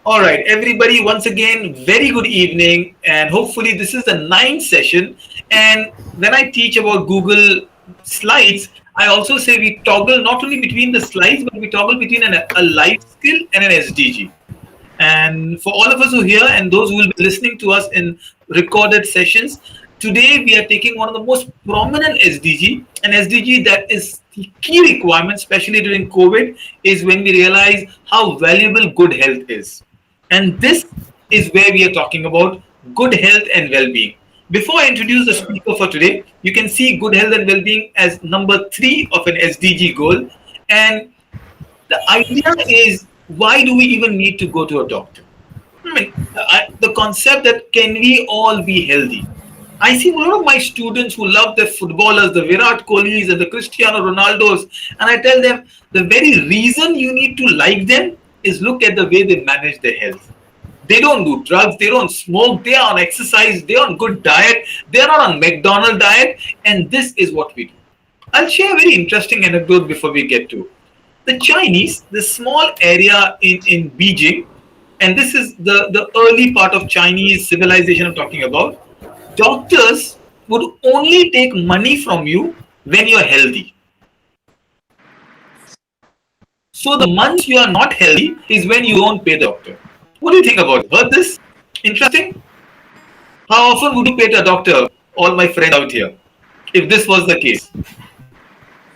All right, everybody, once again, very good evening, and hopefully, this is the ninth session. And when I teach about Google Slides, I also say we toggle not only between the slides, but we toggle between a life skill and an SDG. And for all of us who hear and those who will be listening to us in recorded sessions, today we are taking one of the most prominent SDG, an SDG that is the key requirement, especially during COVID, is when we realize how valuable good health is. And this is where we are talking about good health and well being. Before I introduce the speaker for today, you can see good health and well being as number three of an SDG goal. And the idea is, why do we even need to go to a doctor? I mean, the concept that can we all be healthy? I see a lot of my students who love their footballers, the Virat Kohlis and the Cristiano Ronaldos, and I tell them the very reason you need to like them is look at the way they manage their health. They don't do drugs, they don't smoke, they are on exercise, they're on good diet, they're not on McDonald diet, and this is what we do. I'll share a very interesting anecdote before we get to the Chinese, the small area in Beijing, and this is the early part of Chinese civilization I'm talking about. Doctors would only take money from you when you're healthy. So the months you are not healthy is when you don't pay the doctor. What do you think about it? Heard this? Interesting? How often would you pay the doctor? All my friends out here, if this was the case.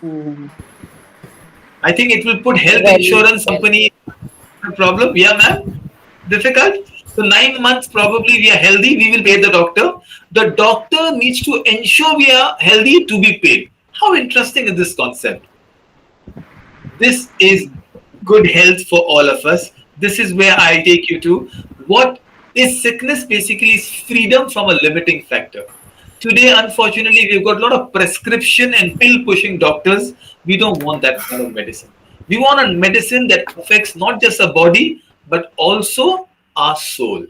Mm, I think it will put health Very insurance company in a problem. Yeah, ma'am. Difficult. So 9 months probably we are healthy. We will pay the doctor. The doctor needs to ensure we are healthy to be paid. How interesting is this concept? This is good health for all of us. This is where I take you to. What is sickness? Basically, is freedom from a limiting factor. Today, unfortunately, we've got a lot of prescription and pill pushing doctors. We don't want that kind of medicine. We want a medicine that affects not just our body, but also our soul.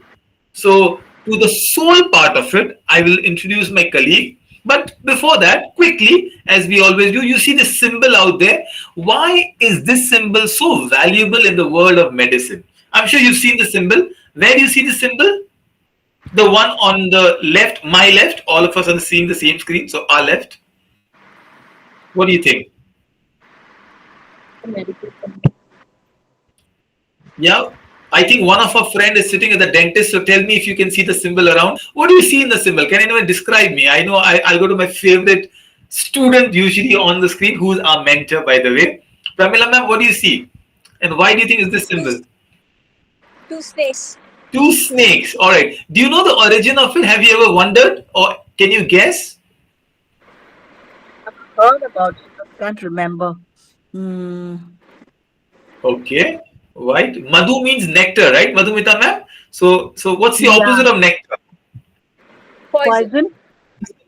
So, to the soul part of it, I will introduce my colleague. But before that, quickly, as we always do, you see the symbol out there. Why is this symbol so valuable in the world of medicine? I'm sure you've seen the symbol. Where do you see the symbol? The one on the left, my left, all of us are seeing the same screen, so our left. What do you think? medical. Yeah, I think one of our friend is sitting at the dentist, so tell me if you can see the symbol around. What do you see in the symbol? Can anyone describe me? I know I'll go to my favorite student usually on the screen, who's our mentor, by the way. Pramila ma'am, what do you see? And why do you think is this Two, symbol? two snakes. Two snakes. All right. Do you know the origin of it? Have you ever wondered, or can you guess? Heard about it, but can't remember. Mm, Okay. Right. Madhu means nectar, right? Madhumita ma'am. So what's the yeah, opposite of nectar? Poison. poison.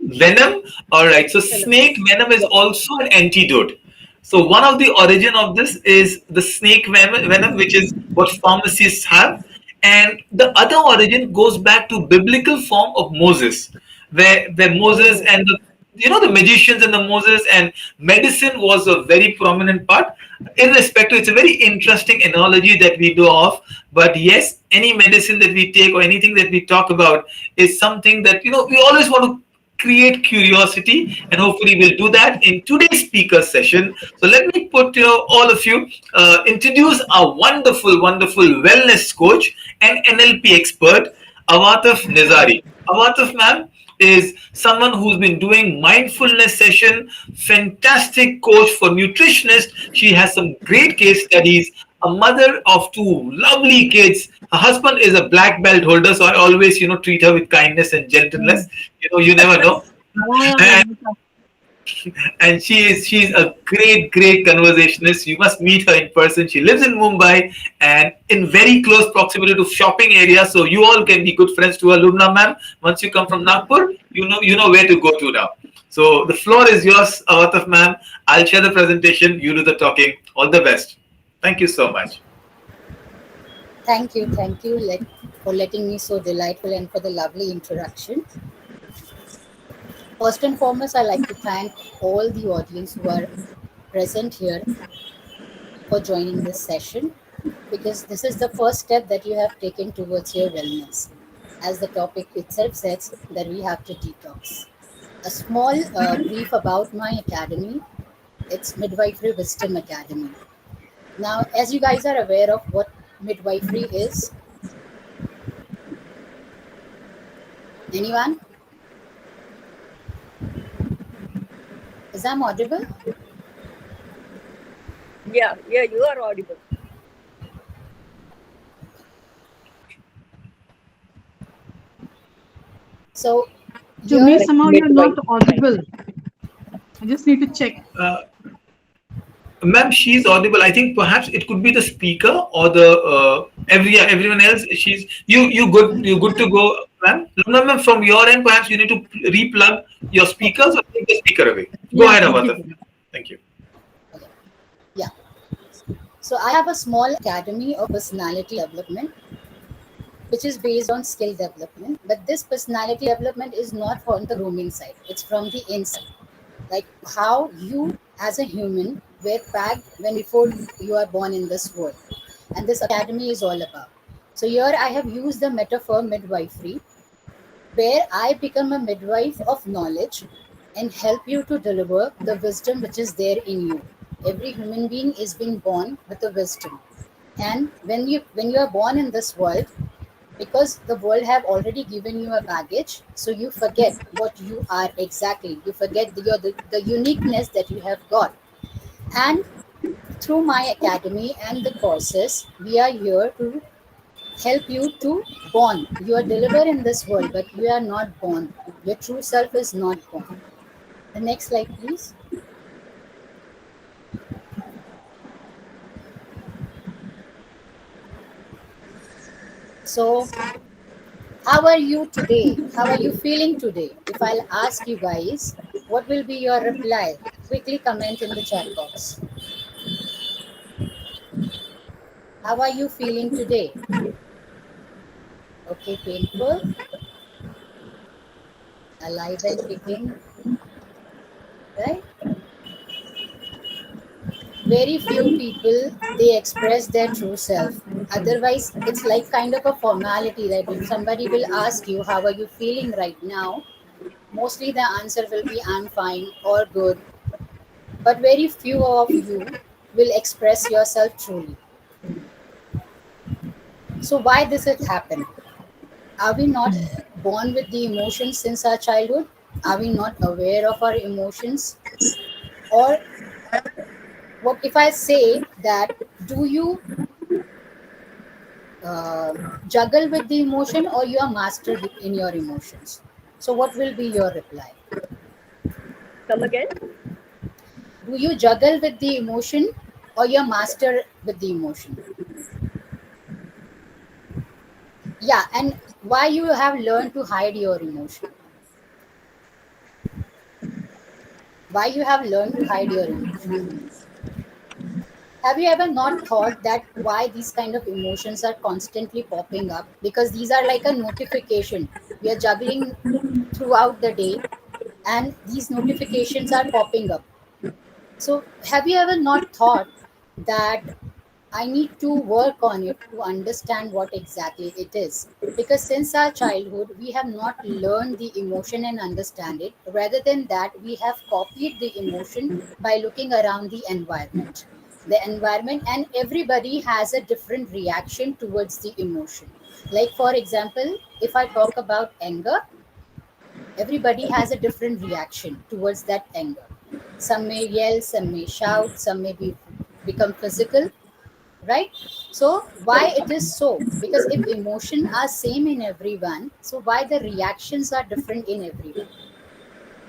Venom. All right. So Venom. snake venom is Yeah. also an antidote. So one of the origin of this is the snake venom, which is what pharmacists have, and the other origin goes back to biblical form of Moses, where Moses Oh. and the the magicians and the Moses and medicine was a very prominent part. Irrespective, it's a very interesting analogy that we do of. But yes, any medicine that we take or anything that we talk about is something that we always want to create curiosity, and hopefully we'll do that in today's speaker session. So let me put all of you introduce our wonderful wellness coach and NLP expert, Awataf Nizari. Awataf ma'am is someone who's been doing mindfulness session, fantastic coach for nutritionists. She has some great case studies, a mother of two lovely kids. Her husband is a black belt holder, so I always treat her with kindness and Mm. gentleness. You never know. Ah, And she's a great conversationalist. You must meet her in person. She lives in Mumbai and in very close proximity to shopping area, so you all can be good friends to her. Lubna ma'am, once you come from Nagpur, you know where to go to now. So the floor is yours, Awataf ma'am. I'll share the presentation, you do the talking. All the best. Thank you so much. Thank you for letting me so delightful and for the lovely introduction. First and foremost, I like to thank all the audience who are present here for joining this session. because this is the first step that you have taken towards your wellness. As the topic itself says, that we have to detox. A small brief about my academy. It's Midwifery Wisdom Academy. Now, as you guys are aware of what midwifery is, anyone? Is I'm audible? Yeah, you are audible. So, To me, here, somehow you're not audible. I just need to check. Ma'am, she's audible. I think perhaps it could be the speaker or the everyone else. You good to go, ma'am. No, ma'am, from your end, perhaps you need to replug your speakers or take the speaker away. Go Yeah, ahead, okay. Avata. Thank you. okay, yeah. So, I have a small academy of personality development, which is based on skill development. But this personality development is not from the roaming side, it's from the inside. Like how you, as a human, were packed when before you are born in this world. And this academy is all about. So, here I have used the metaphor midwifery, where I become a midwife of knowledge and help you to deliver the wisdom which is there in you. Every human being is being born with a wisdom. And when you are born in this world, because the world have already given you a baggage, so you forget what you are exactly, you forget the uniqueness that you have got. And through my academy and the courses, we are here to help you to born, you are delivered in this world, but you are not born, your true self is not born. The next slide, please. So, how are you today? How are you feeling today? If I'll ask you guys, what will be your reply? Quickly comment in the chat box. How are you feeling today? Okay, painful, alive and kicking, right? Very few people they express their true self. Otherwise, it's like kind of a formality that if somebody will ask you, how are you feeling right now? Mostly the answer will be, I'm fine or good. But very few of you will express yourself truly. So why does it happen? Are we not born with the emotions since our childhood? Are we not aware of our emotions? Or what if I say that, do you uh, juggle with the emotion or you are mastered in your emotions? So what will be your reply? Come again. Do you juggle with the emotion or you're master with the emotion? Yeah, and why you have learned to hide your emotion? Why you have learned to hide your emotion? Have you ever not thought that why these kind of emotions are constantly popping up? Because these are like a notification. We are juggling throughout the day and these notifications are popping up. So, have you ever not thought that I need to work on it to understand what exactly it is? Because since our childhood, we have not learned the emotion and understand it. Rather than that, we have copied the emotion by looking around the environment. The environment and everybody has a different reaction towards the emotion. Like, for example, if I talk about anger, everybody has a different reaction towards that anger. Some may yell, some may shout, some may become physical, right? So why it is so? Because if emotion are same in everyone, so why the reactions are different in everyone?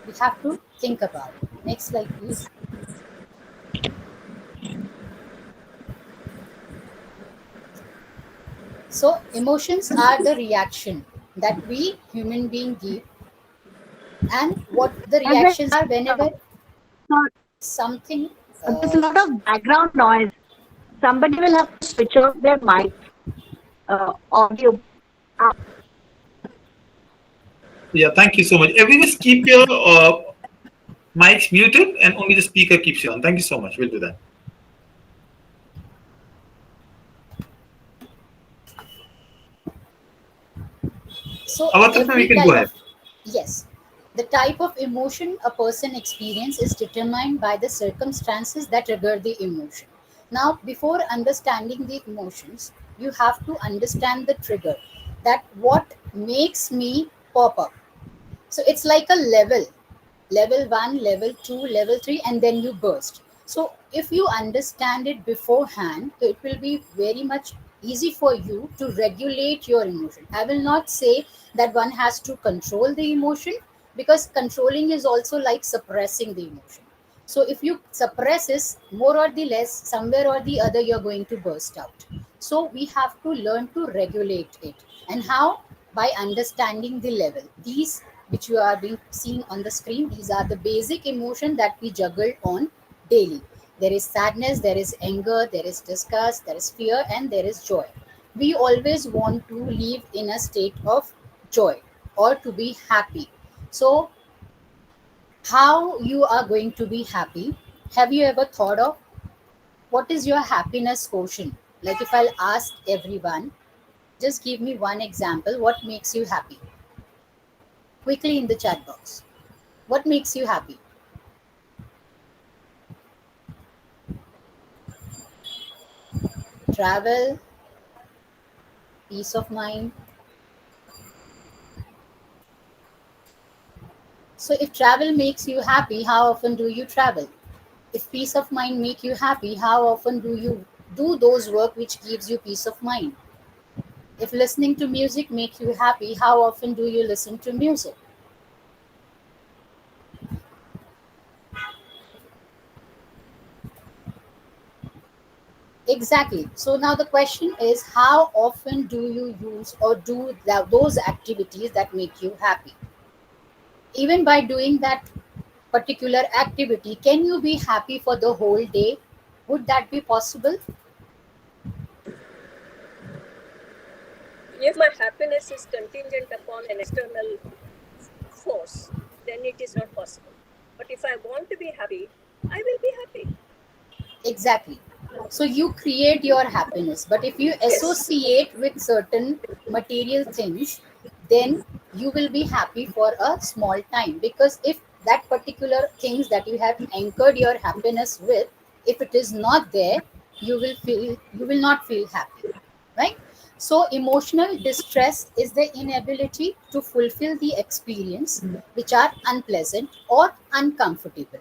We have to think about it. Next slide, please. So emotions are the reaction that we human being give, and what the As I reactions are whenever thought, something. there's a lot of background noise. Somebody will have to switch off their mic audio. Yeah, thank you so much. Everyone, keep your mics muted and only the speaker keeps you on. Thank you so much. We'll do that. So Avatar, we every can go type ahead. of, yes, the type of emotion a person experiences is determined by the circumstances that trigger the emotion. Now, before understanding the emotions, you have to understand the trigger, that what makes me pop up. So it's like a level 1, level 2, level 3, and then you burst. So if you understand it beforehand, so it will be very much easy for you to regulate your emotion. I will not say that one has to control the emotion, because controlling is also like suppressing the emotion. So if you suppress this more or the less, somewhere or the other you're going to burst out. So we have to learn to regulate it. And how? By understanding the level. These which you are being seen on the screen, these are the basic emotion that we juggle on daily. There is sadness, there is anger, there is disgust, there is fear, and there is joy. We always want to live in a state of joy or to be happy. So how you are going to be happy? Have you ever thought of what is your happiness quotient? Like if I'll ask everyone, just give me one example, what makes you happy? Quickly in the chat box. What makes you happy? Travel, peace of mind. So if travel makes you happy, how often do you travel? If peace of mind make you happy, how often do you do those work which gives you peace of mind? If listening to music makes you happy, how often do you listen to music? Exactly. So now the question is, how often do you use or do those activities that make you happy? Even by doing that particular activity, can you be happy for the whole day? Would that be possible? If my happiness is contingent upon an external force, then it is not possible. But if I want to be happy, I will be happy. Exactly. So you create your happiness, but if you Yes. associate with certain material things, then you will be happy for a small time, because if that particular things that you have anchored your happiness with, if it is not there, you will not feel happy, right? So emotional distress is the inability to fulfill the experience which are unpleasant or uncomfortable.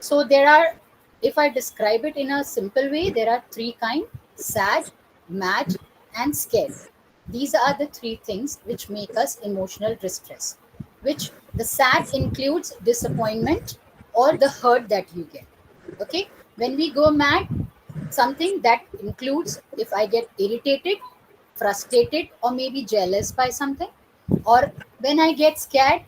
So there are, if I describe it in a simple way, there are three kind: sad, mad, and scared. These are the three things which make us emotional distress. Which the sad includes disappointment or the hurt that you get. Okay, when we go mad, something that includes if I get irritated, frustrated, or maybe jealous by something, or when I get scared,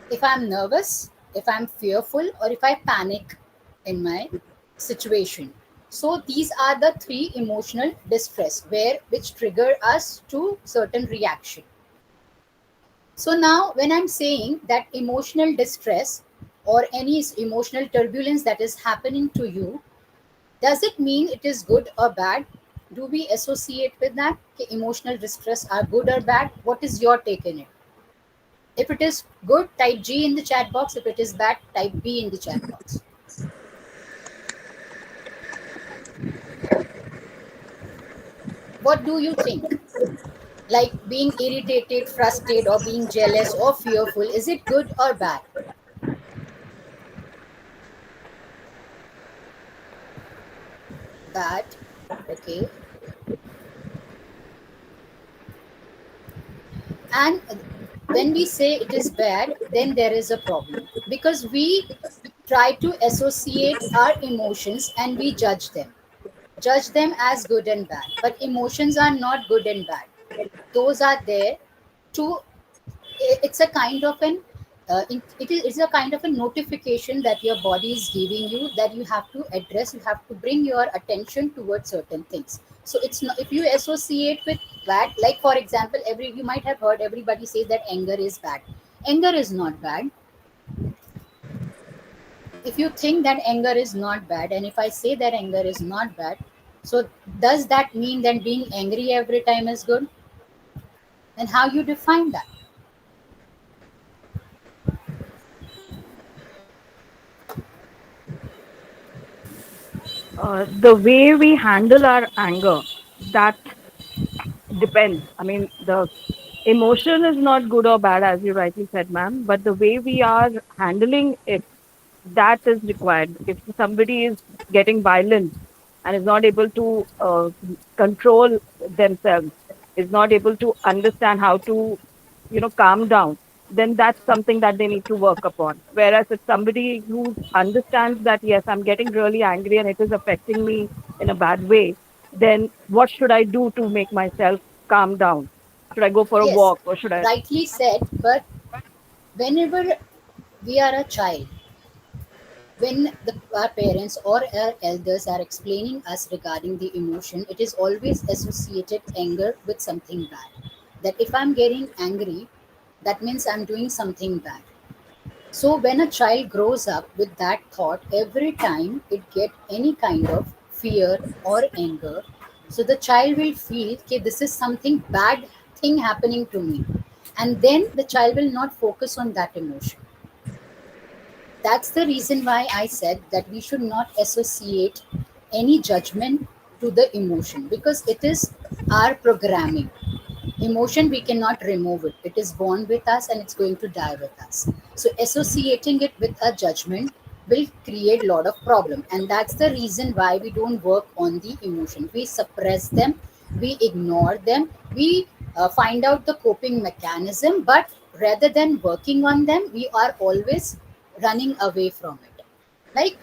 if I'm nervous, if I'm fearful, or if I panic in my situation. So these are the three emotional distress where which trigger us to certain reaction. So now when I'm saying that emotional distress or any emotional turbulence that is happening to you, does it mean it is good or bad? Do we associate with that? Okay, emotional distress are good or bad? What is your take in it? If it is good, type G in the chat box. If it is bad, type B in the chat box. What do you think? Like being irritated, frustrated, or being jealous or fearful, is it good or bad? Bad. Okay. And when we say it is bad, then there is a problem, because we try to associate our emotions and we judge them as good and bad. But emotions are not good and bad. Those are there to, it's a kind of an it's a kind of a notification that your body is giving you, that you have to address, you have to bring your attention towards certain things. So it's not, if you associate with bad, like for example, every, you might have heard everybody say that anger is bad. Anger is not bad. If you think that anger is not bad, and if I say that anger is not bad, So does that mean that being angry every time is good? And how you define that? The way we handle our anger, that depends. I mean, the emotion is not good or bad, as you rightly said, ma'am, but the way we are handling it, that is required. If somebody is getting violent and is not able to control themselves, is not able to understand how to, calm down, then that's something that they need to work upon. Whereas if somebody who understands that, yes, I'm getting really angry and it is affecting me in a bad way, then what should I do to make myself calm down? Should I go for a Yes, walk or should I? rightly said, but whenever we are a child, when our parents or our elders are explaining us regarding the emotion, it is always associated anger with something bad. That if I'm getting angry, that means I'm doing something bad. So when a child grows up with that thought, every time it get any kind of fear or anger, so the child will feel, okay, this is something bad thing happening to me. And then the child will not focus on that emotion. That's the reason why I said that we should not associate any judgment to the emotion, because it is our programming. Emotion, we cannot remove it. It is born with us and it's going to die with us. So associating it with a judgment will create a lot of problem, and that's the reason why we don't work on the emotion. We suppress them, we ignore them, we find out the coping mechanism, but rather than working on them, we are always running away from it. Like,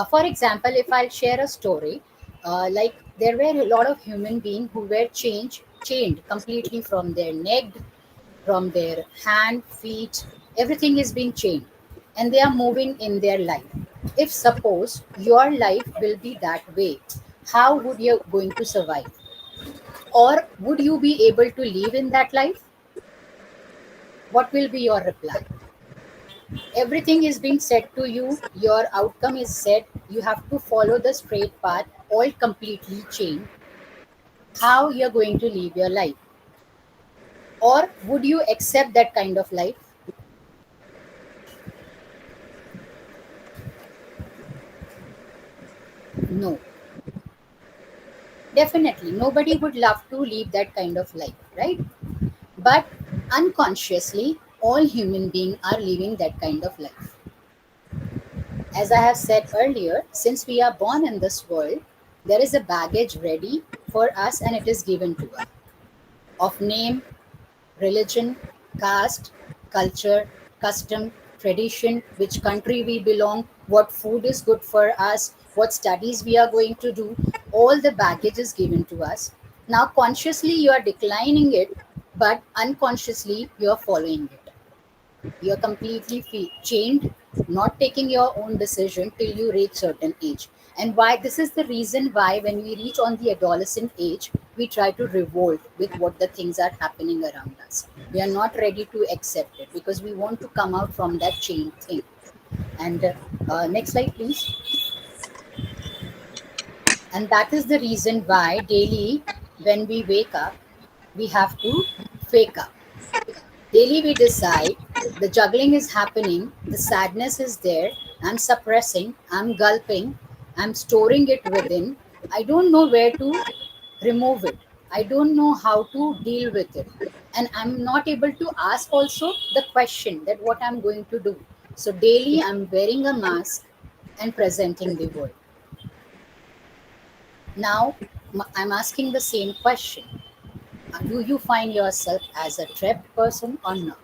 for example, if I'll share a story, like there were a lot of human beings who were chained completely from their neck, from their hand, feet, everything is being chained, and they are moving in their life. If suppose your life will be that way, how would you going to survive? Or would you be able to live in that life? What will be your reply? Everything is being said to you, your outcome is set, you have to follow the straight path, all completely changed. How you're going to live your life? Or would you accept that kind of life? No, definitely nobody would love to live that kind of life, right? But unconsciously all human beings are living that kind of life. As I have said earlier, since we are born in this world, there is a baggage ready for us and it is given to us, of name, religion, caste, culture, custom, tradition, which country we belong, what food is good for us, what studies we are going to do. All the baggage is given to us. Now, consciously, you are declining it, but unconsciously, you are following it. You are completely chained, not taking your own decision till you reach certain age. And why this is the reason why when we reach on the adolescent age, we try to revolt with what the things are happening around us. We are not ready to accept it because we want to come out from that chain thing. And next slide, please. And that is the reason why daily when we wake up, we have to fake up. Daily we decide the juggling is happening, the sadness is there, I'm suppressing, I'm gulping, I'm storing it within. I don't know where to remove it. I don't know how to deal with it. And I'm not able to ask also the question that what I'm going to do. So daily I'm wearing a mask and presenting the world. Now I'm asking the same question. Do you find yourself as a trapped person or not?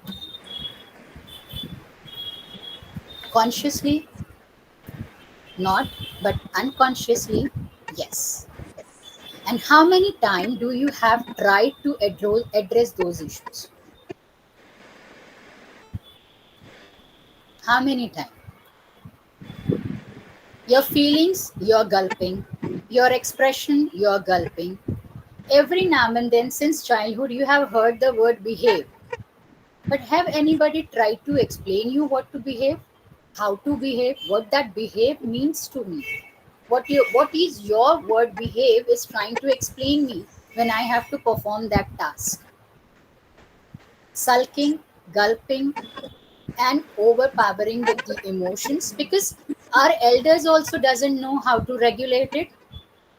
Consciously, not, but unconsciously, yes. And how many times do you have tried to address those issues? How many times? Your feelings, you're gulping. Your expression, you're gulping. Every now and then, since childhood, you have heard the word behave. But have anybody tried to explain you what to behave? How to behave? What that behave means to me? What is your word behave is trying to explain me when I have to perform that task. Sulking, gulping, and overpowering with the emotions, because our elders also doesn't know how to regulate it.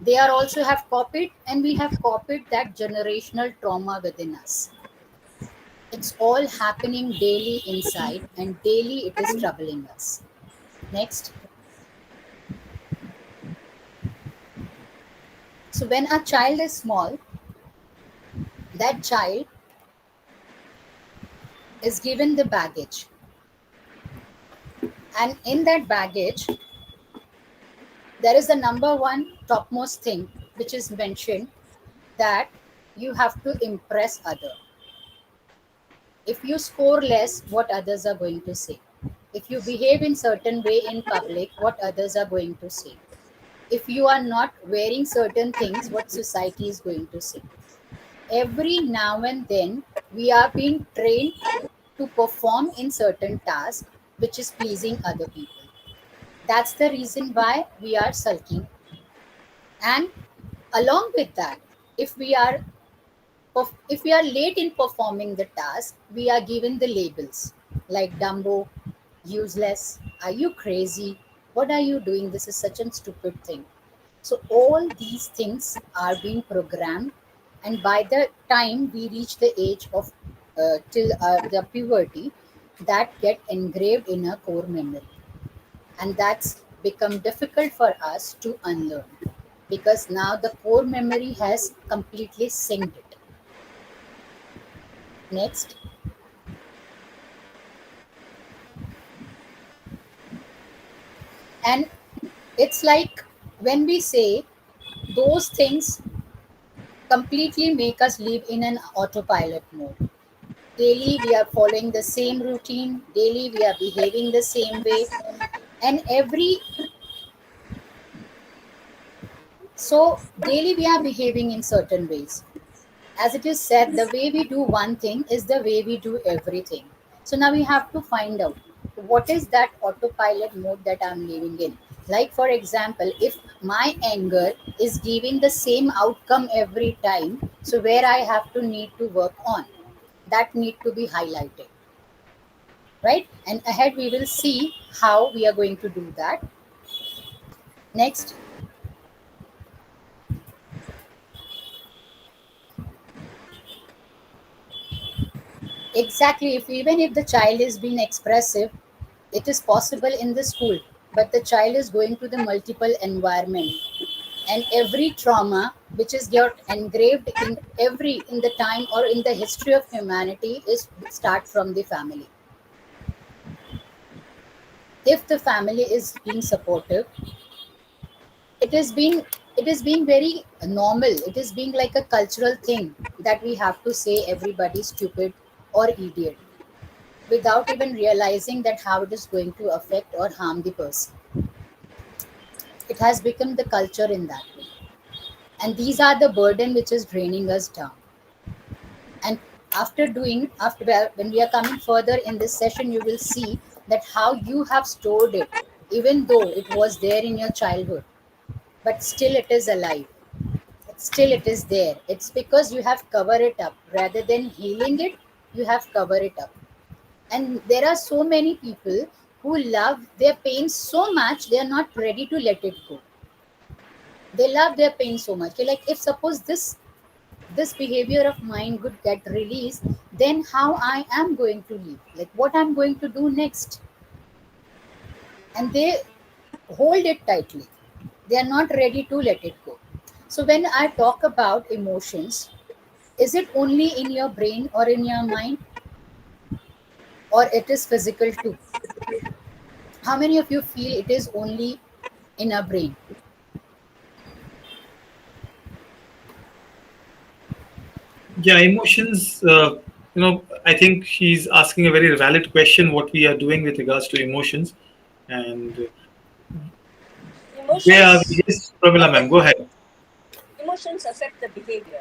They are also have copied, and we have copied that generational trauma within us. It's all happening daily inside, and daily it is troubling us. Next. So when a child is small, that child is given the baggage, and in that baggage there is the number one topmost thing which is mentioned, that you have to impress other. If you score less, what others are going to say? If you behave in certain way in public, what others are going to say? If you are not wearing certain things, what society is going to say? Every now and then we are being trained to perform in certain tasks which is pleasing other people. That's the reason why we are sulking. And along with that, if we are if we are late in performing the task, we are given the labels like Dumbo, useless, are you crazy? What are you doing? This is such a stupid thing. So all these things are being programmed, and by the time we reach the age of till the puberty, that get engraved in our core memory, and that's become difficult for us to unlearn, because now the core memory has completely synced it. Next. And it's like when we say those things completely make us live in an autopilot mode. Daily we are following the same routine, daily we are behaving the same way, and every so daily we are behaving in certain ways. As it is said, the way we do one thing is the way we do everything. So now we have to find out what is that autopilot mode that I'm living in. Like, for example, if my anger is giving the same outcome every time, so where I have to need to work on, that need to be highlighted, right? And ahead we will see how we are going to do that. Next. Exactly, if even if the child is being expressive, it is possible in the school, but the child is going to the multiple environment, and every trauma which is got engraved in every in the time or in the history of humanity is start from the family. If the family is being supportive, it is being it is being very normal, it is being like a cultural thing that we have to say everybody stupid or idiot, without even realizing that how it is going to affect or harm the person. It has become the culture in that way, and these are the burden which is draining us down. And after when we are coming further in this session, you will see that how you have stored it, even though it was there in your childhood, but still it is alive, still it is there. It's because you have covered it up rather than healing it. You have covered it up. And there are so many people who love their pain so much, they are not ready to let it go. They love their pain so much. They're like, if suppose this behavior of mine would get released, then how I am going to live, like what I'm going to do next. And they hold it tightly, they are not ready to let it go. So when I talk about emotions, is it only in your brain or in your mind, or it is physical too? How many of you feel it is only in our brain? Yeah, emotions. I think she's asking a very valid question. What we are doing with regards to emotions, and where are we? Emotions Yes, Pramila, ma'am, affect go ahead. emotions affect the behavior.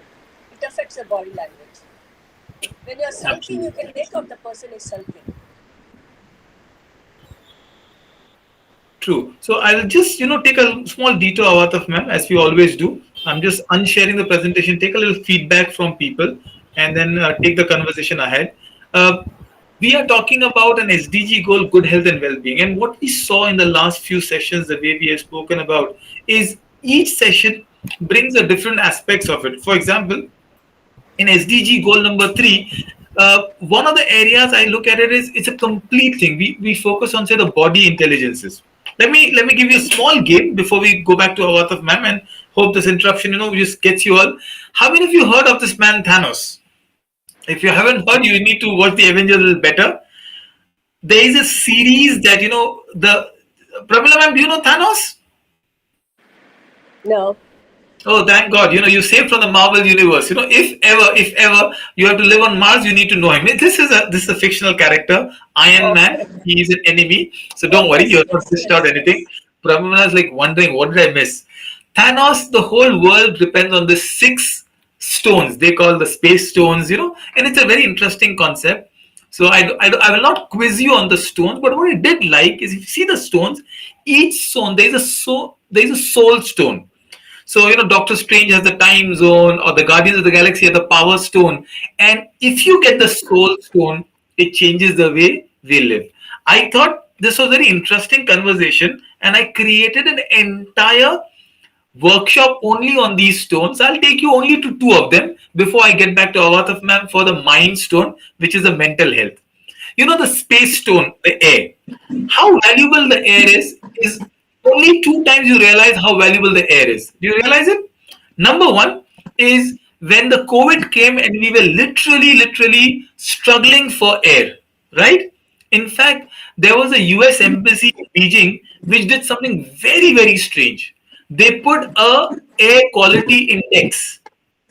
It affects the body language. When you're sulking, you Absolutely. can make out the person is sulking. True. So I'll just, take a small detour out of ma'am, as we always do. I'm just unsharing the presentation, take a little feedback from people, and then take the conversation ahead. Uh, we are talking about an SDG goal, good health and well-being. And what we saw in the last few sessions, the way we have spoken about, is each session brings a different aspects of it. For example, in SDG goal number three, one of the areas I look at it is it's a complete thing. We focus on say the body intelligences. Let me give you a small game before we go back to Avataf ma'am and hope this interruption just gets you all. How many of you heard of this man Thanos? If you haven't heard, you need to watch the Avengers a little better. There is a series that the Pramila ma'am, do you know Thanos? No. Oh, thank God. You saved from the Marvel universe. If ever you have to live on Mars, you need to know him. This is a fictional character. Iron Okay. Man, he is an enemy. So Oh, don't worry, yes, you're not yes, missed out yes, anything. yes. Pramana is like wondering, what did I miss? Thanos, the whole world depends on the six stones. They call the space stones, and it's a very interesting concept. So I will not quiz you on the stones, but what I did like is if you see the stones, each stone there is a soul stone. So, Doctor Strange has the time zone, or the Guardians of the Galaxy has the power stone. And if you get the soul stone, it changes the way we live. I thought this was a very interesting conversation, and I created an entire workshop only on these stones. I'll take you only to two of them before I get back to Avataf ma'am for the mind stone, which is the mental health. The space stone, the air. How valuable the air is only two times you realize how valuable the air is. Do you realize it? Number one is when the COVID came and we were literally struggling for air, right? In fact, there was a US embassy in Beijing which did something very strange. They put a air quality index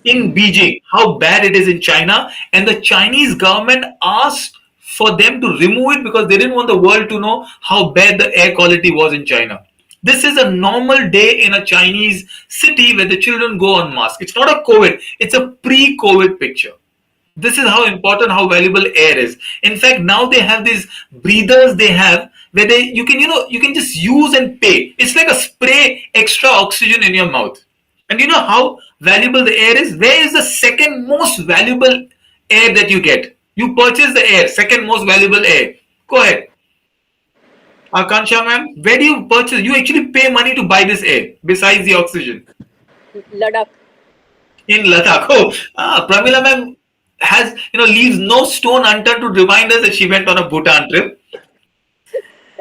in Beijing, how bad it is in China, and the Chinese government asked for them to remove it because they didn't want the world to know how bad the air quality was in China. This is a normal day in a Chinese city where the children go on mask. It's not a COVID, it's a pre COVID picture. This is how important, how valuable air is. In fact, now they have these breathers they have where you can just use and pay. It's like a spray extra oxygen in your mouth. And you know how valuable the air is? Where is the second most valuable air that you get? You purchase the air, second most valuable air. Go ahead. Akansha ma'am, where do you purchase? You actually pay money to buy this air besides the oxygen. Ladakh. In Ladakh. Oh, Pramila ma'am leaves no stone unturned to remind us that she went on a Bhutan trip.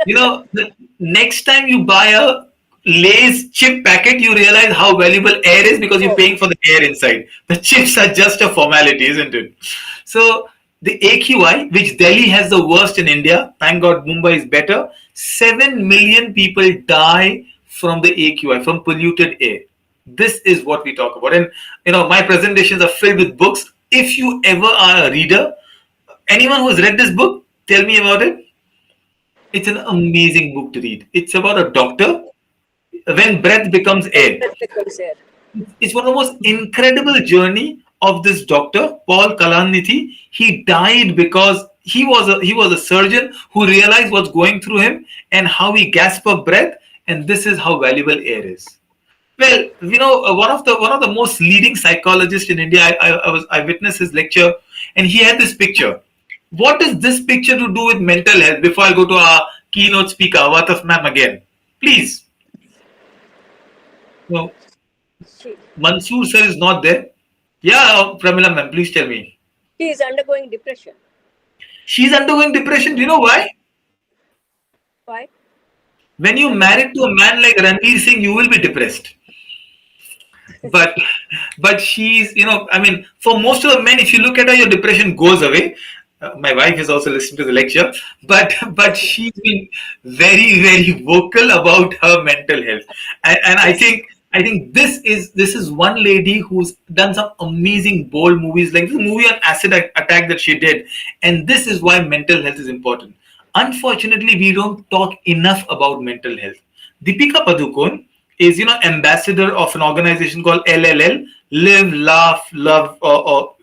The next time you buy a Lay's chip packet, you realize how valuable air is because you're Oh, paying for the air inside. The chips are just a formality, isn't it? So the AQI, which Delhi has the worst in India, thank God Mumbai is better. 7 million people die from the AQI, from polluted air. This is what we talk about. And my presentations are filled with books. If you ever are a reader, anyone who's read this book, tell me about it. It's an amazing book to read. It's about a doctor when breath becomes when air. that becomes air. It's one of the most incredible journey of this doctor, Paul Kalanithi. He died because he was a surgeon who realized what's going through him and how he gasped for breath, and this is how valuable air is. Well, one of the most leading psychologists in India. I witnessed his lecture, and he had this picture. What is this picture to do with mental health? Before I go to our keynote speaker, Wataf ma'am again, please. No, She, Mansoor sir is not there. Yeah, Pramila ma'am, please tell me. she is undergoing depression. She's undergoing depression. Do you know why? Why? When you I don't know. married to a man like Ranveer Singh, you will be depressed. But but she's, for most of the men, if you look at her, your depression goes away. My wife is also listening to the lecture, but she's been very vocal about her mental health, and I Yes. think I think this is one lady who's done some amazing bold movies, like the movie on acid attack that she did, and this is why mental health is important. Unfortunately, we don't talk enough about mental health. Deepika Padukone is ambassador of an organization called LLL, Live, Laugh, Love, or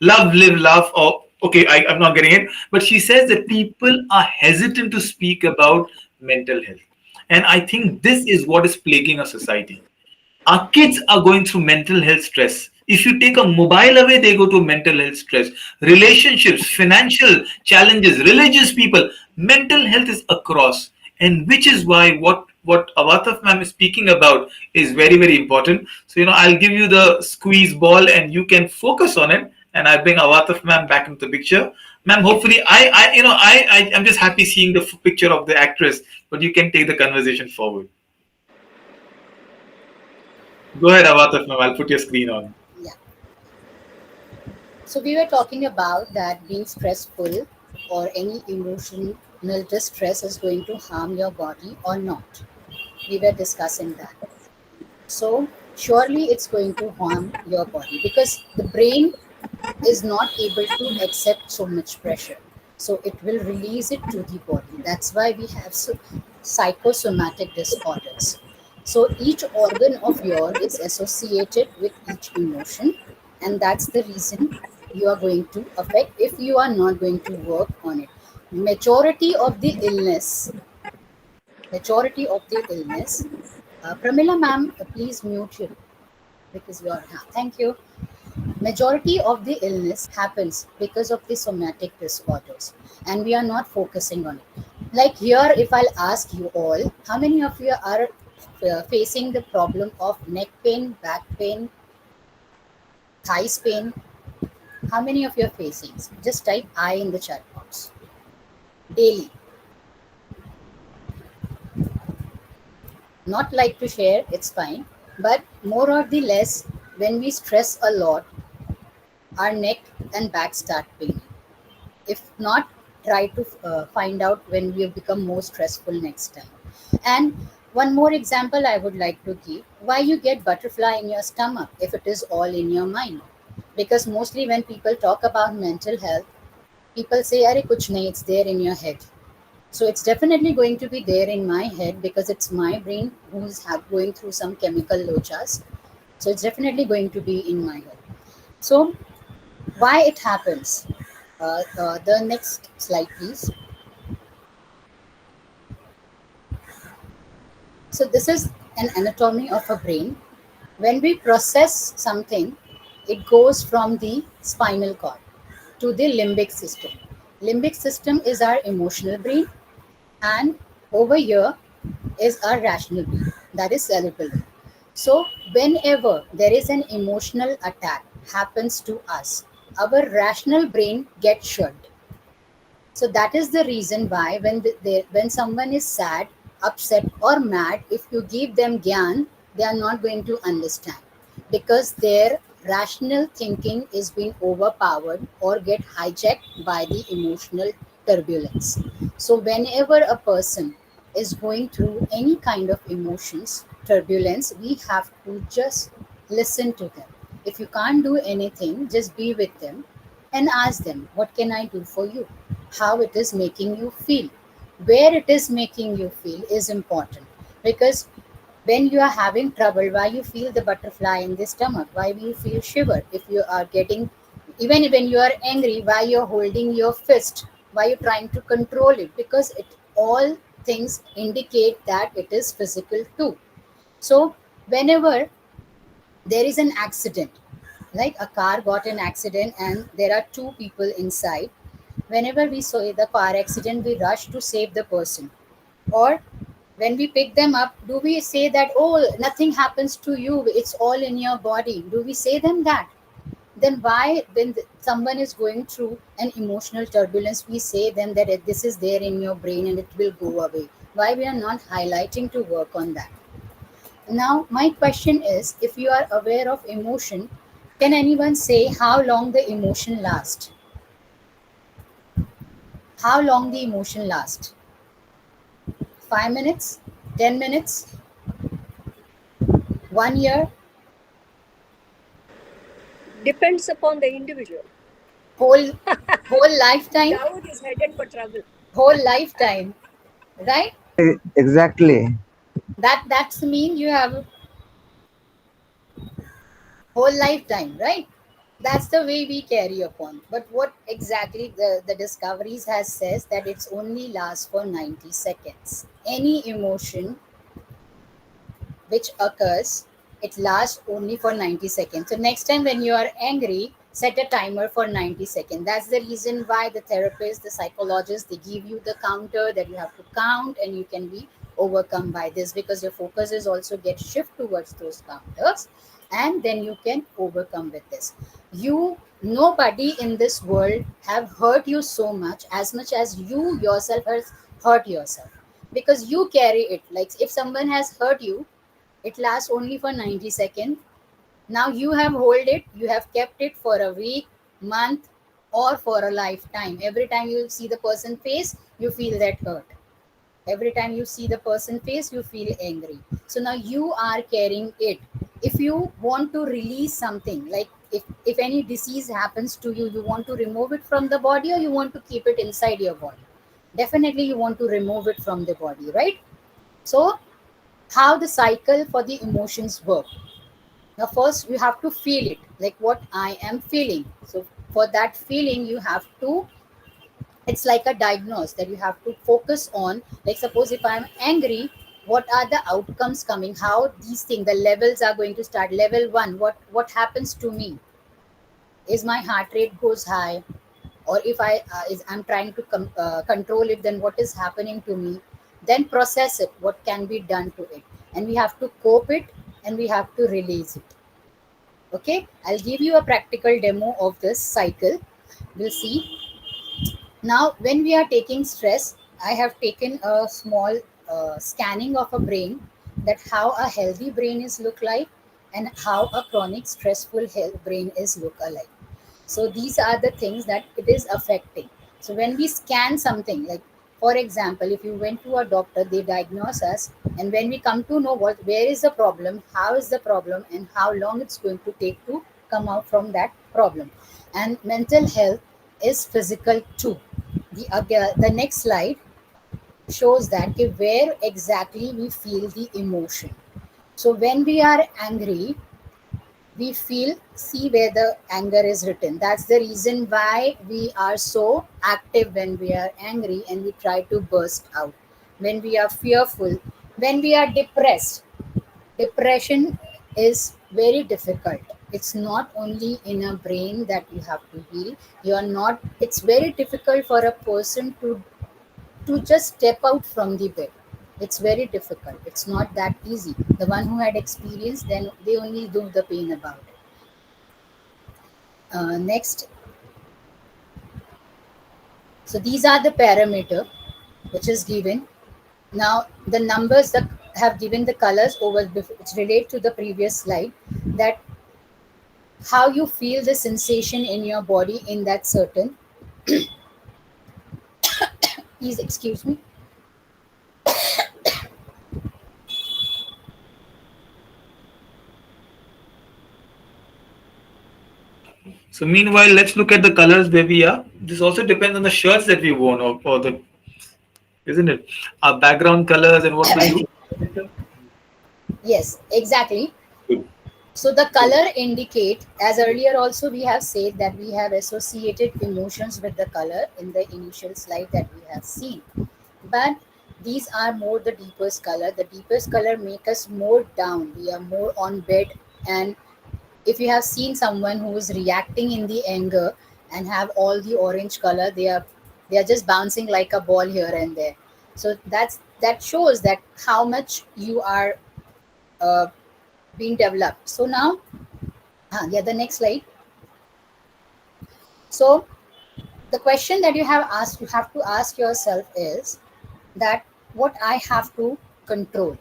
Love, Live, Laugh, or okay, I'm not getting it, but she says that people are hesitant to speak about mental health. And I think this is what is plaguing our society. Our kids are going through mental health stress. If you take a mobile away, they go to mental health stress. Relationships, financial challenges, religious people, mental health is across. And which is why what Avataf ma'am is speaking about is very, very important. So, I'll give you the squeeze ball and you can focus on it. And I bring Avataf ma'am back into the picture. Ma'am, hopefully, I'm just happy seeing the picture of the actress, but you can take the conversation forward. Go ahead, Avataf ma'am. I'll put your screen on. Yeah. So we were talking about that being stressful or any emotional distress is going to harm your body or not. We were discussing that. So surely it's going to harm your body because the brain is not able to accept so much pressure. So it will release it to the body. That's why we have psychosomatic disorders. So each organ of yours is associated with each emotion, and that's the reason you are going to affect if you are not going to work on it. Majority of the illness, majority of the illness. Pramila ma'am, please mute you because you are. Thank you. Majority of the illness happens because of the somatic disorders, and we are not focusing on it. Like here, if I'll ask you all, how many of you are facing the problem of neck pain, back pain, thighs pain? How many of you are facing? Just type I in the chat box. Daily. Not like to share, it's fine. But more or the less, when we stress a lot, our neck and back start paining. If not, try to find out when we have become more stressful next time. And one more example I would like to give, why you get butterfly in your stomach if it is all in your mind. Because mostly when people talk about mental health, people say, "Arey kuch nahi, it's there in your head." So it's definitely going to be there in my head because it's my brain who's going through some chemical lochas. So it's definitely going to be in my head. So why it happens? The next slide, please. So this is an anatomy of a brain. When we process something, it goes from the spinal cord to the limbic system. Limbic system is our emotional brain, and over here is our rational brain, that is cerebral brain. So whenever there is an emotional attack happens to us, our rational brain gets shut. So that is the reason why when someone is sad, upset, or mad, if you give them gyan, they are not going to understand because their rational thinking is being overpowered or get hijacked by the emotional turbulence. So whenever a person is going through any kind of emotions, turbulence, we have to just listen to them. If you can't do anything, just be with them and ask them, what can I do for you? How it is making you feel. Where it is making you feel is important because when you are having trouble, why you feel the butterfly in the stomach, why you feel shiver, if you are getting, even when you are angry, why you're holding your fist, why you're trying to control it, because it all things indicate that it is physical too. So whenever there is an accident, like a car got an accident and there are two people inside, whenever we saw the car accident, we rush to save the person. Or when we pick them up, do we say that, oh, nothing happens to you, it's all in your body? Do we say them that? Then why, when someone is going through an emotional turbulence, we say them that this is there in your brain and it will go away? Why we are not highlighting to work on that? Now, my question is, if you are aware of emotion, can anyone say how long the emotion lasts? How long the emotion lasts? 5 minutes? 10 minutes? 1 year? Depends upon the individual. Whole whole lifetime? Dawood is headed for trouble. Whole lifetime, right? Exactly. That's mean you have whole lifetime, right? That's the way we carry upon. But what exactly the discoveries has says that it's only lasts for 90 seconds. Any emotion which occurs, it lasts only for 90 seconds. So next time when you are angry, set a timer for 90 seconds. That's the reason why the therapist, the psychologist, they give you the counter that you have to count, and you can be overcome by this, because your focus is also get shift towards those counters, and then you can overcome with this. You, nobody in this world have hurt you so much as you yourself has hurt yourself, because you carry it. Like if someone has hurt you, it lasts only for 90 seconds. Now you have hold it, you have kept it for a week, month, or for a lifetime. Every time you see the person face, you feel that hurt. Every time you see the person face, you feel angry. So now you are carrying it. If you want to release something, like if any disease happens to you, you want to remove it from the body, or you want to keep it inside your body? Definitely you want to remove it from the body, right? So how the cycle for the emotions work. Now first you have to feel it, like what I am feeling. So for that feeling you have to, it's like a diagnose that you have to focus on. Like suppose if I'm angry, what are the outcomes coming, how these things, the levels are going to start. Level 1, what happens to me is my heart rate goes high, or if I'm trying to control it, then what is happening to me. Then process it, what can be done to it, and we have to cope it, and we have to release it. Okay, I'll give you a practical demo of this cycle. We'll see. Now when we are taking stress, I have taken a small scanning of a brain, that how a healthy brain is look like, and how a chronic stressful health brain is look alike. So these are the things that it is affecting. So when we scan something, like for example, if you went to a doctor, they diagnose us, and when we come to know what, where is the problem, how is the problem, and how long it's going to take to come out from that problem. And mental health is physical too. The next slide shows that okay, where exactly we feel the emotion. So when we are angry, we feel, see where the anger is written. That's the reason why we are so active when we are angry, and we try to burst out. When we are fearful, when we are depressed, depression is very difficult. It's not only in a brain that you have to heal. You are not, it's very difficult for a person to just step out from the bed. It's very difficult, it's not that easy. The one who had experience, then they only do the pain about it. Next, so these are the parameter which is given. Now the numbers that have given the colors over, which relate to the previous slide, that how you feel the sensation in your body in that certain, please excuse me. So meanwhile, let's look at the colors where we are. This also depends on the shirts that we worn, or the, isn't it? Our background colors and what we do. Yes, exactly. Good. So the color indicate, as earlier also we have said that we have associated emotions with the color in the initial slide that we have seen. But these are more the deepest color. The deepest color make us more down. We are more on bed. And if you have seen someone who is reacting in the anger and have all the orange color, they are just bouncing like a ball here and there. So that shows that how much you are uh, being developed. So now, yeah, the next slide. So the question that you have to ask yourself is that what I have to control,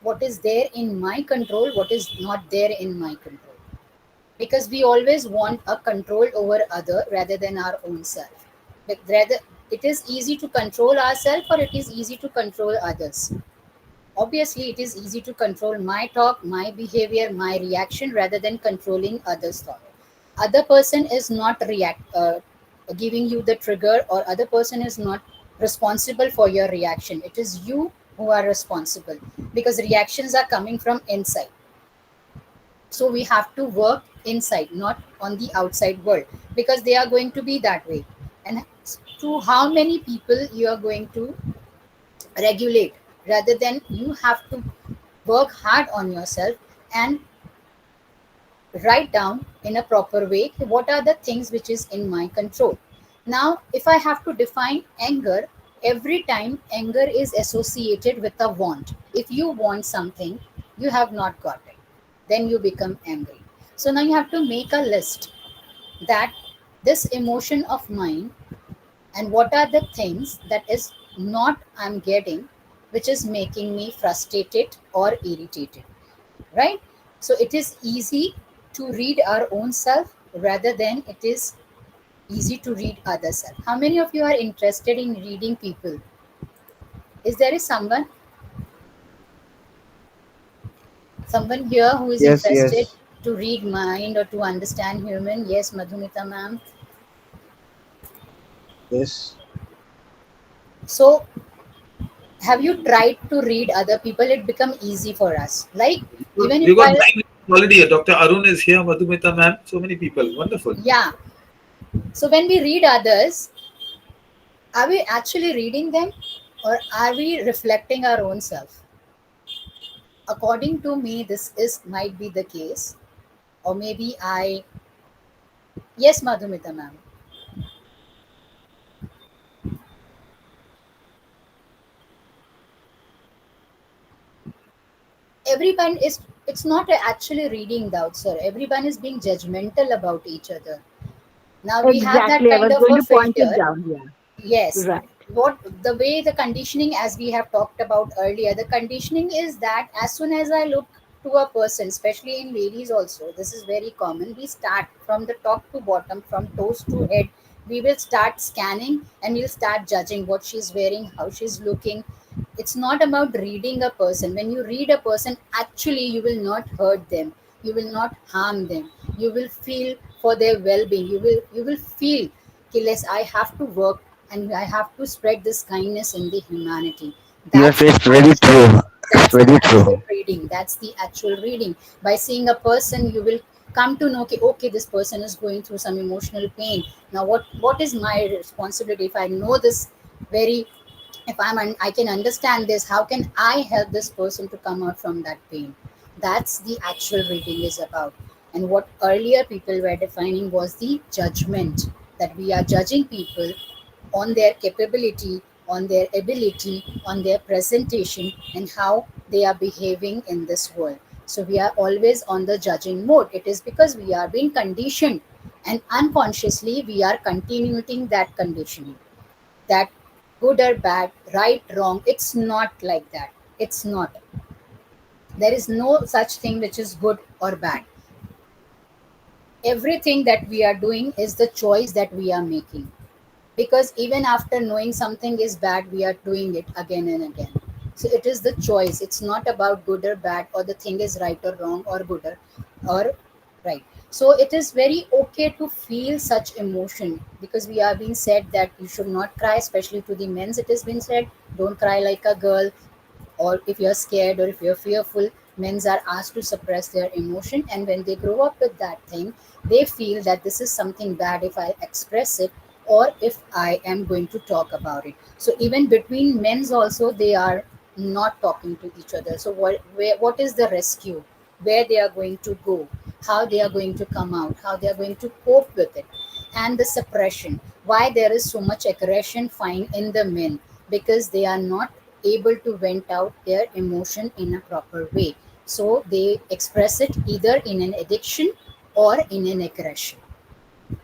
what is there in my control, what is not there in my control. Because we always want a control over other rather than our own self. But rather, it is easy to control ourselves, or it is easy to control others. Obviously it is easy to control my talk, my behavior, my reaction, rather than controlling others thought. Other person is not giving you the trigger, or other person is not responsible for your reaction. It is you who are responsible, because reactions are coming from inside. So we have to work inside, not on the outside world, because they are going to be that way. And to how many people you are going to regulate, rather than you have to work hard on yourself and write down in a proper way what are the things which is in my control. Now if I have to define anger, every time anger is associated with a want. If you want something, you have not got it, then you become angry. So now you have to make a list that this emotion of mine, and what are the things that is not I'm getting, which is making me frustrated or irritated, right? So it is easy to read our own self rather than it is easy to read other self. How many of you are interested in reading people? Is there is someone here who is Yes, interested yes, to read mind or to understand human? Yes, Madhumita ma'am. yes. So have you tried to read other people? It become easy for us. Like even if We got I, 9 minutes already. Dr. Arun is here, Madhumita ma'am. So many people. Wonderful. yeah. So when we read others, are we actually reading them or are we reflecting our own self? According to me, this is might be the case. Or maybe I, yes, Madhumita ma'am. Everyone is, it's not actually reading the outside. Everyone is being judgmental about each other. Now we have that Exactly. I kind was of going a to point it filter. down here. Yes. Right. What the way the conditioning, as we have talked about earlier, the conditioning is that as soon as I look to a person, especially in ladies also, this is very common. We start from the top to bottom, from toes to head. We will start scanning and we'll start judging what she's wearing, how she's looking. It's not about reading a person. When you read a person, actually you will not hurt them, you will not harm them, you will feel for their well-being. You will feel, okay, less I have to work and I have to spread this kindness in the humanity. Yes, That's the it's very actual, true. It's that's the very actual true. reading. That's the actual reading. By seeing a person, you will come to know, okay, okay, this person is going through some emotional pain. Now what is my responsibility? If I know this very, if I can understand this, how can I help this person to come out from that pain? That's the actual reading is about. And what earlier people were defining was the judgment, that we are judging people on their capability, on their ability, on their presentation, and how they are behaving in this world. So we are always on the judging mode. It is because we are being conditioned, and unconsciously we are continuing that conditioning, that good or bad, right, wrong. It's not like that. It's not. There is no such thing which is good or bad. Everything that we are doing is the choice that we are making. Because even after knowing something is bad, we are doing it again and again. So it is the choice. It's not about good or bad, or the thing is right or wrong, or good or right. So it is very okay to feel such emotion, because we are being said that you should not cry, especially to the men's. It has been said, don't cry like a girl. Or if you're scared or if you're fearful, men are asked to suppress their emotion, and when they grow up with that thing, they feel that this is something bad if I express it, or if I am going to talk about it. So even between men's also, they are not talking to each other. So what is the rescue, where they are going to go, how they are going to come out, how they are going to cope with it. And the suppression, why there is so much aggression find in the men, because they are not able to vent out their emotion in a proper way. So they express it either in an addiction or in an aggression.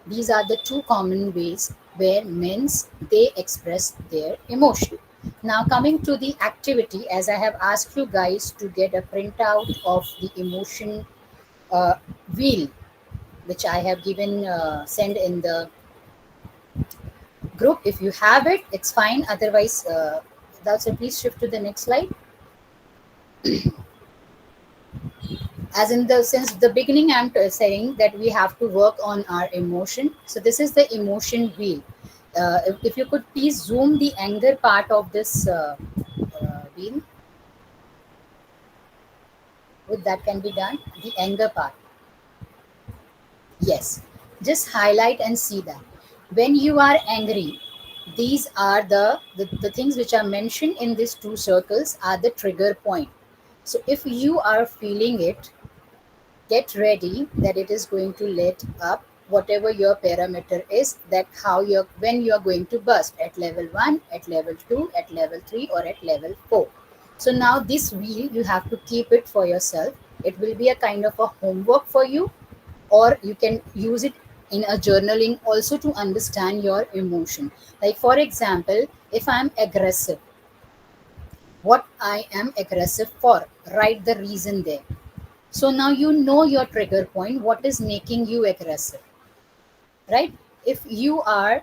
These are the two common ways where men's they express their emotion. Now coming to the activity, as I have asked you guys to get a printout of the emotion uh, wheel, which I have given send in the group. If you have it, it's fine. Otherwise, also please shift to the next slide. As in the since the beginning, I'm saying that we have to work on our emotion. So this is the emotion wheel. If you could please zoom the anger part of this wheel. Would that can be done? The anger part. Yes. Just highlight and see that. When you are angry, these are the things which are mentioned in these two circles are the trigger point. So if you are feeling it, get ready that it is going to let up whatever your parameter is, that how you're when you're going to burst at level 1, at level 2, at level 3, or at level 4. So now this wheel you have to keep it for yourself. It will be a kind of a homework for you, or you can use it in a journaling also to understand your emotion. Like for example, if I'm aggressive, what I am aggressive for, write the reason there. So now you know your trigger point, what is making you aggressive, right? If you are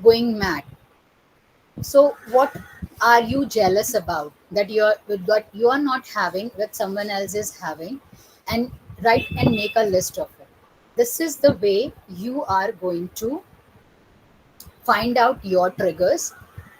going mad, so what are you jealous about that you're that you are not having that someone else is having, and write and make a list of it. This is the way you are going to find out your triggers,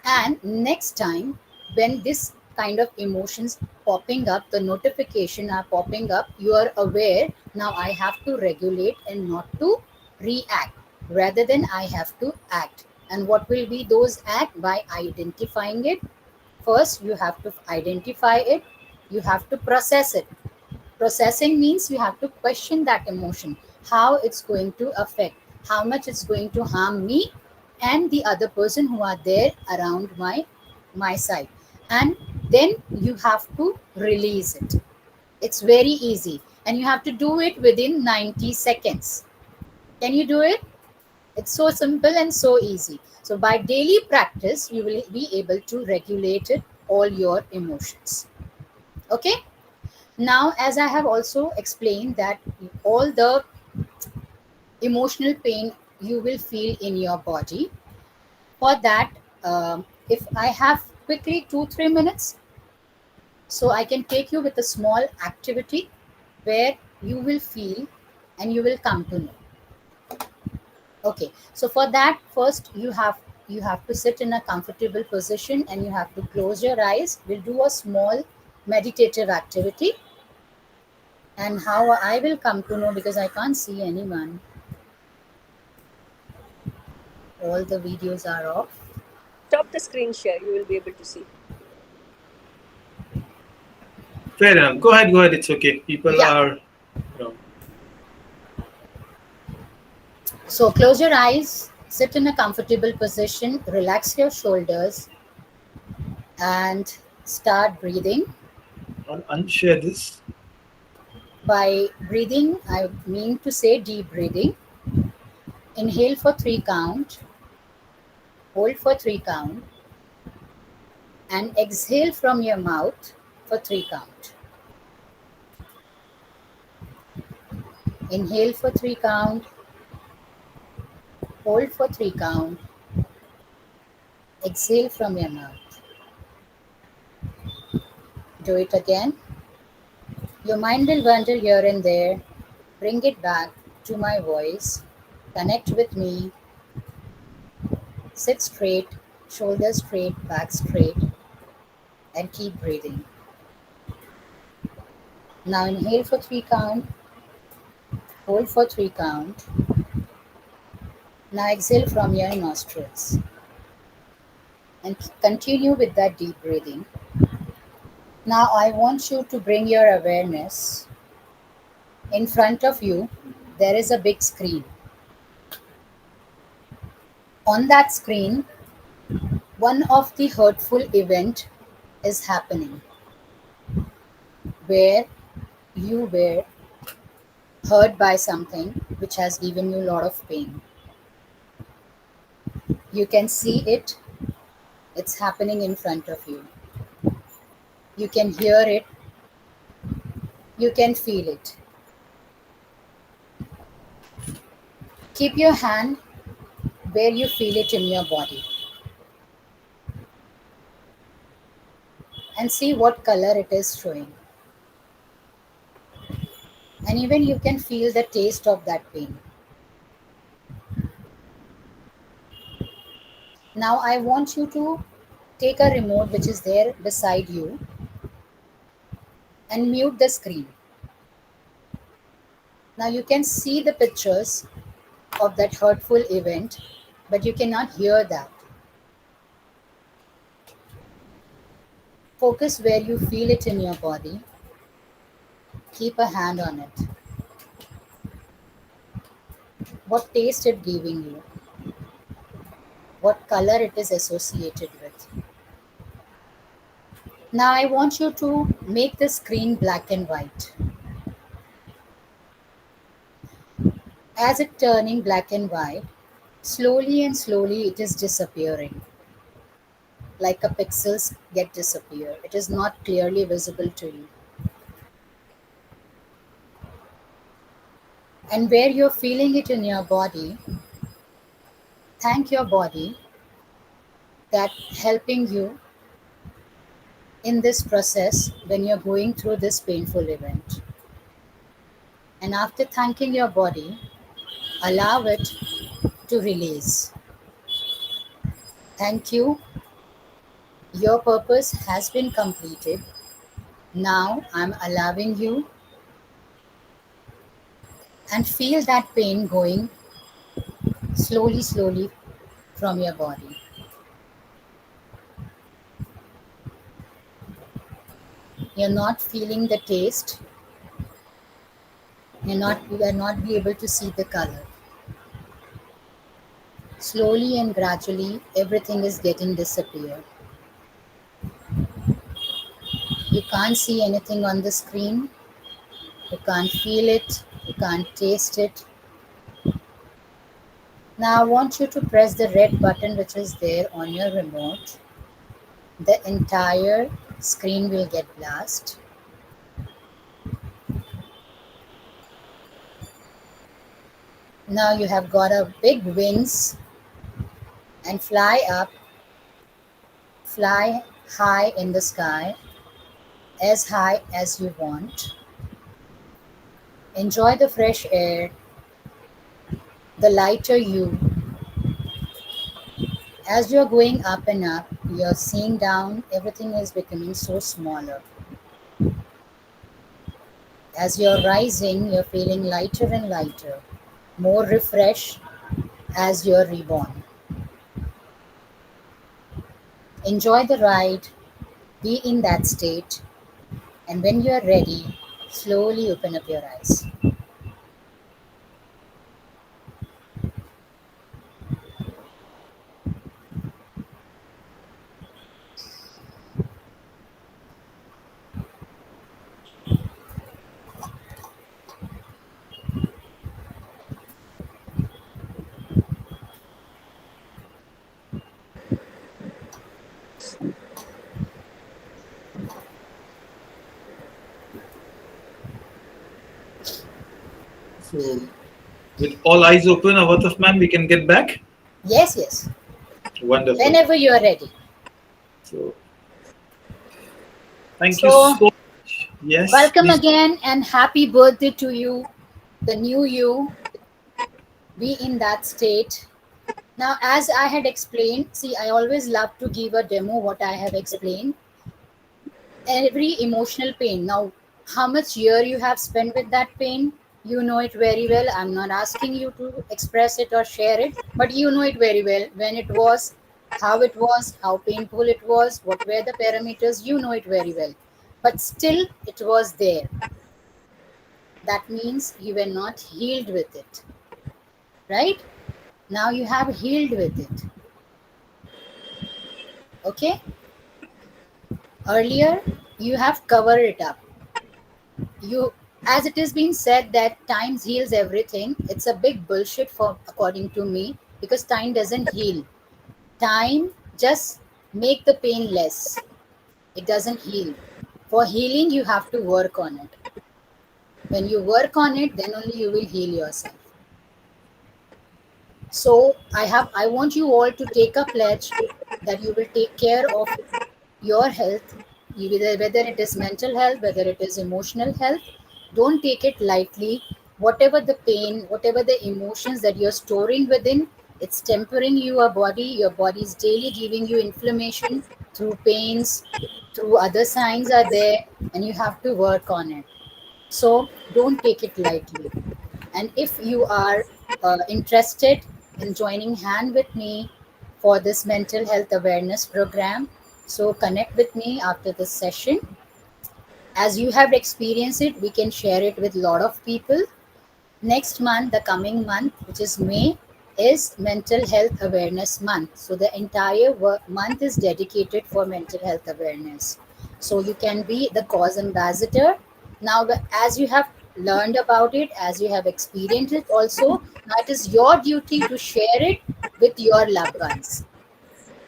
and next time when this kind of emotions popping up, the notification are popping up, you are aware, now I have to regulate and not to react, rather than I have to act. And what will be those act? By identifying it. First you have to identify it, you have to process it. Processing means you have to question that emotion, how it's going to affect, how much it's going to harm me and the other person who are there around my side. And then you have to release it. It's very easy, and you have to do it within 90 seconds. Can you do it? It's so simple and so easy. So by daily practice you will be able to regulate it, all your emotions. Okay. Now, as I have also explained that all the emotional pain you will feel in your body, for that, if I have quickly 2 3 minutes, so I can take you with a small activity where you will feel and you will come to know. Okay, so for that, first you have to sit in a comfortable position and you have to close your eyes. We'll do a small meditative activity. And how I will come to know, because I can't see anyone. All the videos are off. Stop the screen share. You will be able to see. Fair enough. Go ahead. Go ahead. It's okay. People Yeah. are, you know, So close your eyes, sit in a comfortable position, relax your shoulders, and start breathing. unshare this. By breathing, I mean to say deep breathing. Inhale for 3 count, hold for 3 count, and exhale from your mouth for 3 count. Inhale for 3 count, hold for 3 count, exhale from your mouth. Do it again. Your mind will wander here and there. Bring it back to my voice. Connect with me. Sit straight, shoulders straight, back straight, and keep breathing. Now inhale for 3 count, hold for 3 count. Now exhale from your nostrils and continue with that deep breathing. Now I want you to bring your awareness in front of you. There is a big screen. On that screen, one of the hurtful event is happening where you were hurt by something which has given you a lot of pain. You can see it, it's happening in front of you. You can hear it, you can feel it. Keep your hand where you feel it in your body and see what color it is showing. And even you can feel the taste of that pain. Now I want you to take a remote which is there beside you and mute the screen. Now you can see the pictures of that hurtful event, but you cannot hear that. Focus where you feel it in your body. Keep a hand on it. What taste it giving you? What color it is associated with? Now I want you to make the screen black and white. As it turning black and white, slowly and slowly it is disappearing. Like a pixels get disappear. It is not clearly visible to you. And where you're feeling it in your body, thank your body that helping you in this process when you're going through this painful event. And after thanking your body, allow it to release. Thank you. Your purpose has been completed. Now I'm allowing you, and feel that pain going slowly, slowly from your body. You're not feeling the taste. You will not be able to see the color. Slowly and gradually, everything is getting disappeared. You can't see anything on the screen. You can't feel it. You can't taste it. Now I want you to press the red button which is there on your remote. The entire screen will get blast. Now you have got a big wings and fly up, fly high in the sky, as high as you want. Enjoy the fresh air, the lighter you. As you're going up and up, you're seeing down, everything is becoming so smaller. As you're rising, you're feeling lighter and lighter, more refreshed as you're reborn. Enjoy the ride, be in that state, and when you're ready, slowly open up your eyes. So, with all eyes open, Avatar man, we can get back. Yes, yes, Wonderful. whenever you are ready. So, thank you So, so much. Yes, welcome please. again and happy birthday to you, the new you. Be in that state. Now, as I had explained, see, I always love to give a demo what I have explained. Every emotional pain. Now, how much year you have spent with that pain, you know it very well. I'm not asking you to express it or share it, but you know it very well. When it was, how painful it was, what were the parameters, you know it very well. But still, it was there. That means you were not healed with it, right? Now you have healed with it. Okay? Earlier, you have covered it up. You, as it is being said that time heals everything, it's a big bullshit for according to me, because time doesn't heal. Time just make the pain less. It doesn't heal. For healing, you have to work on it. When you work on it, then only you will heal yourself. So I want you all to take a pledge that you will take care of your health, whether it is mental health, whether it is emotional health. Don't take it lightly. Whatever the pain, whatever the emotions that you're storing within, it's tempering your body is daily giving you inflammation. through pains, through other signs are there, and you have to work on it. So don't take it lightly. And if you are interested in joining hand with me for this mental health awareness program, so connect with me after this session. As you have experienced it, we can share it with a lot of people. Next month, the coming month, which is May, is Mental Health Awareness Month. So the entire month is dedicated for mental health awareness. So you can be the cause ambassador. Now, as you have learned about it, as you have experienced it also, now it is your duty to share it with your loved ones.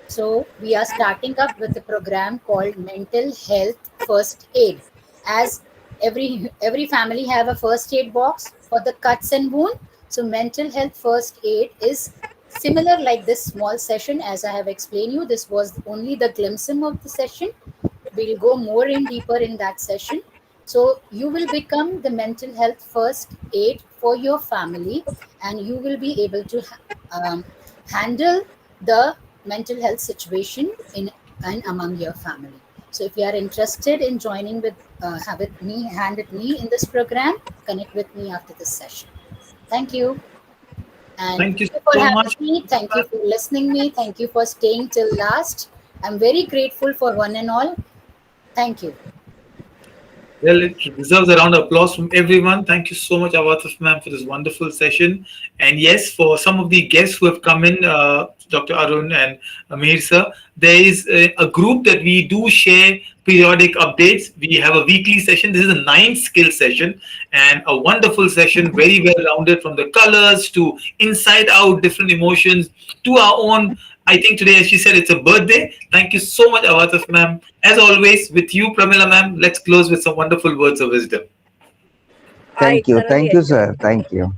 So we are starting up with a program called Mental Health First Aid. As every family have a first aid box for the cuts and wound. So mental health first aid is similar like this small session. As I have explained you, this was only the glimpse of the session. We'll go more in deeper in that session. So you will become the mental health first aid for your family, and you will be able to handle the mental health situation in and among your family. So if you are interested in joining with me, hand with me in this program, connect with me after this session. Thank you. And Thank you thank you for so having much. me. Thank you for listening me. Thank you for staying till last. I'm very grateful for one and all. Thank you. Well, it deserves a round of applause from everyone. Thank you so much, Avatif ma'am, for this wonderful session. And yes, for some of the guests who have come in, Dr. Arun and Amir sir, there is a group that we do share periodic updates. We have a weekly session. This is a 9 skill session and a wonderful session, very well rounded from the colors to inside out, different emotions to our own. I think today, as she said, it's a birthday. Thank you so much, Avatif ma'am. As always, with you, Pramila ma'am, let's close with some wonderful words of wisdom. I thoroughly Thank you, enjoyed sir. it. Thank you.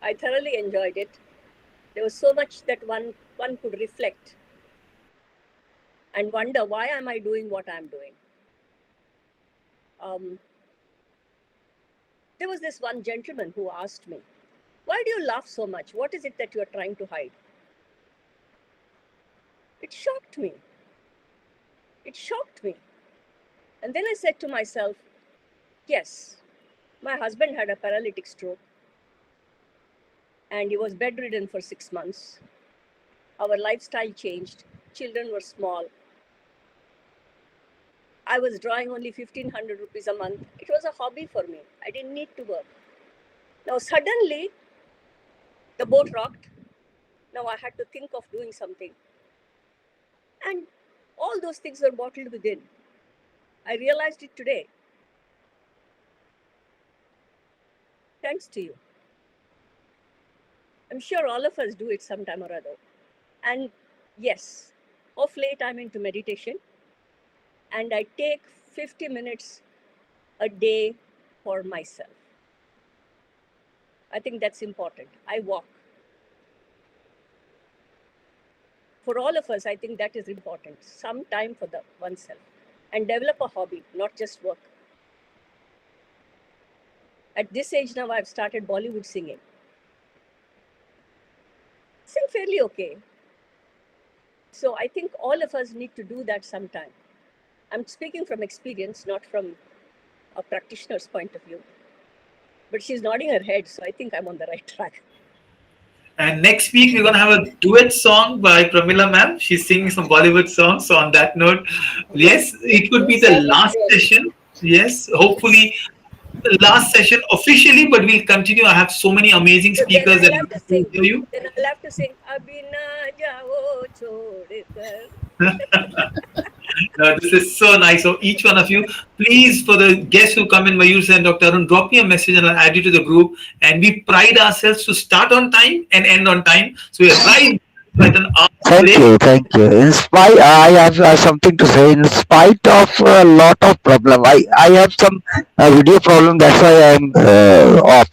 I thoroughly enjoyed it. There was so much that one could reflect and wonder, why am I doing what I'm doing? Um, there was this one gentleman who asked me, why do you laugh so much? What is it that you are trying to hide? It shocked me. It shocked me. And then I said to myself, yes, my husband had a paralytic stroke and he was bedridden for 6 months. Our lifestyle changed. Children were small. I was drawing only 1,500 rupees a month. It was a hobby for me. I didn't need to work. Now, suddenly, the boat rocked. Now, I had to think of doing something. And all those things were bottled within. I realized it today. Thanks to you. I'm sure all of us do it sometime or other. And yes, of late, I'm into meditation. And I take 50 minutes a day for myself. I think that's important. I walk. For all of us, I think that is important. Some time for the oneself and develop a hobby, not just work. At this age now, I've started Bollywood singing. Sing fairly okay. So I think all of us need to do that sometime. I'm speaking from experience, not from a practitioner's point of view. But she's nodding her head, so I think I'm on the right track. And next week, we're going to have a duet song by Pramila ma'am. She's singing some Bollywood songs. So, on that note, yes, it could You be the said it last well. session. Yes, hopefully, the last session officially, but we'll continue. I have so many amazing So then speakers that I'll I have to want to sing. hear you. Then I'll have to sing. Abhi na jao chhod kar. No, this is so nice. So each one of you, please, for the guests who come in, Mayur and Dr. Arun, drop me a message and I'll add you to the group. And we pride ourselves to start on time and end on time. So we're right at an hour Thank today. you. Thank you. In spite, I have something to say. In spite of a lot of problem, I have some video problem. That's why I'm off.